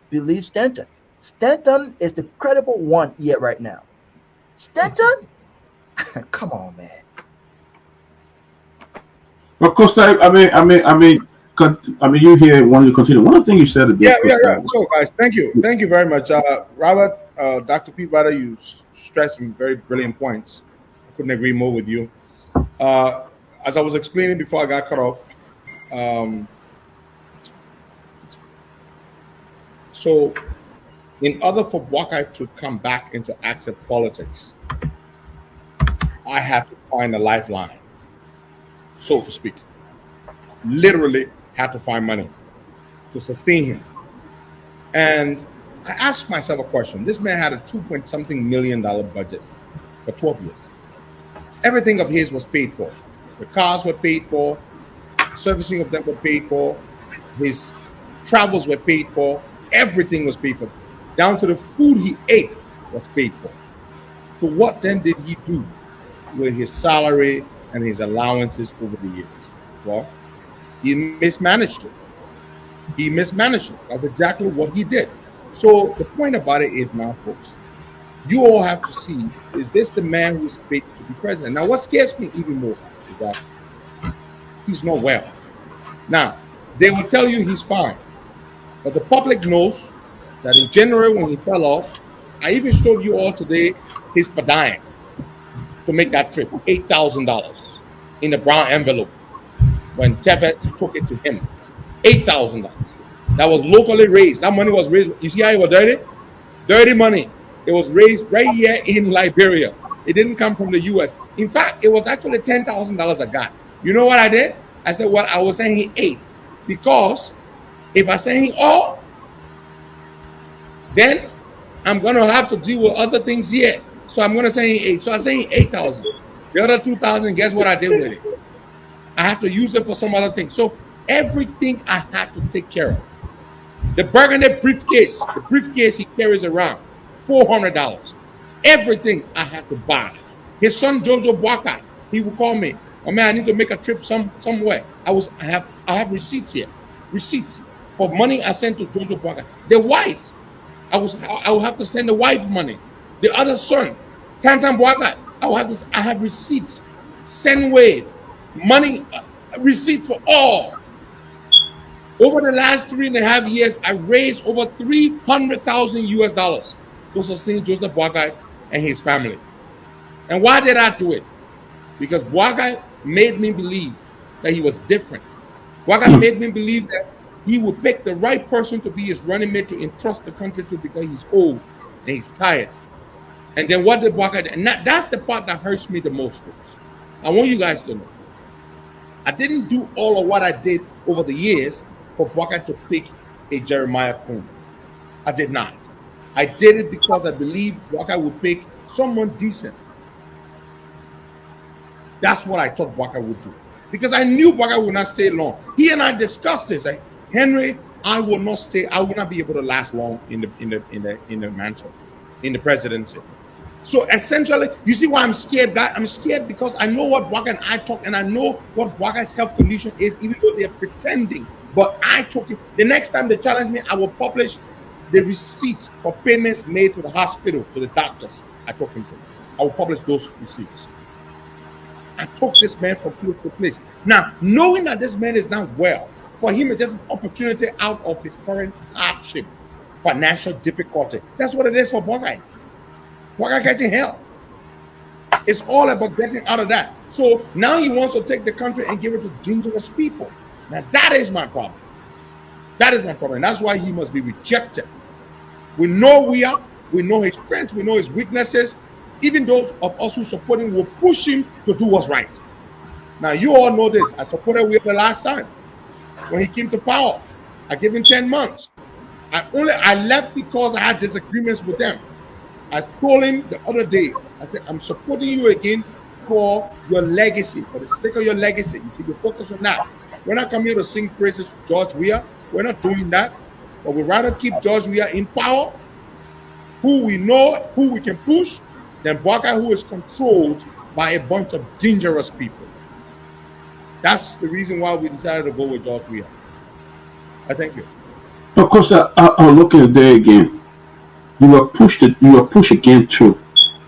believe Stanton. Stanton is the credible one yet right now. Stanton? Come on, man. Of course, you hear one of you continue. One of the things you said today, Yeah, yeah, Costa. yeah. So, guys, thank you very much, Robert. Dr. Peabody, you stressed some very brilliant points. I couldn't agree more with you. Uh, as I was explaining before I got cut off, um, so in order for Buckeye to come back into active politics, I had to find a lifeline, so to speak. Literally had to find money to sustain him. And I asked myself a question. This man had a 2 point something million dollar budget for 12 years. Everything of his was paid for. The cars were paid for, servicing of them were paid for, his travels were paid for, everything was paid for. Down to the food he ate was paid for. So what then did he do with his salary and his allowances over the years? Well, he mismanaged it. He mismanaged it. That's exactly what he did. So the point about it is now, folks, you all have to see, is this the man who is fit to be president? Now, what scares me even more is that he's not well. Now, they will tell you he's fine, but the public knows that in January when he fell off, I even showed you all today his per diem to make that trip, $8,000 in a brown envelope when Tevez took it to him. $8,000. That was locally raised. That money was raised. You see how it was dirty? Dirty money. It was raised right here in Liberia. It didn't come from the US. In fact, it was actually $10,000 I got. You know what I did? I said, well, I was saying he ate. Because if I say he all, then I'm going to have to deal with other things here. So I'm going to say he ate. So I say he 8,000. The other 2,000, guess what I did with it? I have to use it for some other thing. So everything I had to take care of. The burgundy briefcase, the briefcase he carries around, $400. Everything I had to buy. His son Jojo Boakai, he would call me. Oh man, I need to make a trip somewhere. I have receipts here. Receipts for money I sent to Jojo Boakai. The wife, I will have to send the wife money. The other son, Tantan Boakai, I have receipts. Send wave. Money, receipts for all. Over the last 3.5 years, I raised over 300,000 US dollars to sustain Joseph Boakai and his family. And why did I do it? Because Boakai made me believe that he was different. Boakai made me believe that he would pick the right person to be his running mate to entrust the country to because he's old and he's tired. And then what did Boakai do? And that's the part that hurts me the most, folks. I want you guys to know. I didn't do all of what I did over the years for Boakai to pick a Jeremiah Cohn. I did not. I did it because I believed Boakai would pick someone decent. That's what I thought Boakai would do. Because I knew Boakai would not stay long. He and I discussed this. Like, Henry, I will not stay. I will not be able to last long in the mansion, in the presidency. So essentially, you see why I'm scared, guy? I'm scared because I know what Boakai and I talk, and I know what Boakai's health condition is, even though they're pretending. But I took it. The next time they challenge me, I will publish the receipts for payments made to the hospital, to the doctors I took him to. I will publish those receipts. I took this man from place to place. Now, knowing that this man is not well, for him it's just an opportunity out of his current hardship, financial difficulty. That's what it is for Boakai. Boakai catching hell. It's all about getting out of that. So now he wants to take the country and give it to dangerous people. Now that is my problem. That is my problem. That's why he must be rejected. We know we know his strengths, we know his weaknesses. Even those of us who support him will push him to do what's right. Now you all know this. I supported Weah the last time when he came to power. I gave him 10 months. I left because I had disagreements with them. I told him the other day, I said, I'm supporting you again for your legacy, for the sake of your legacy. You should be focused on that. We're not coming here to sing praises to George Weah. We're not doing that. But we'd rather keep George Weah in power, who we know, who we can push, than Boakai, who is controlled by a bunch of dangerous people. That's the reason why we decided to go with George Weah. I thank you. Of course, I'll look at it there again. You were pushed again too.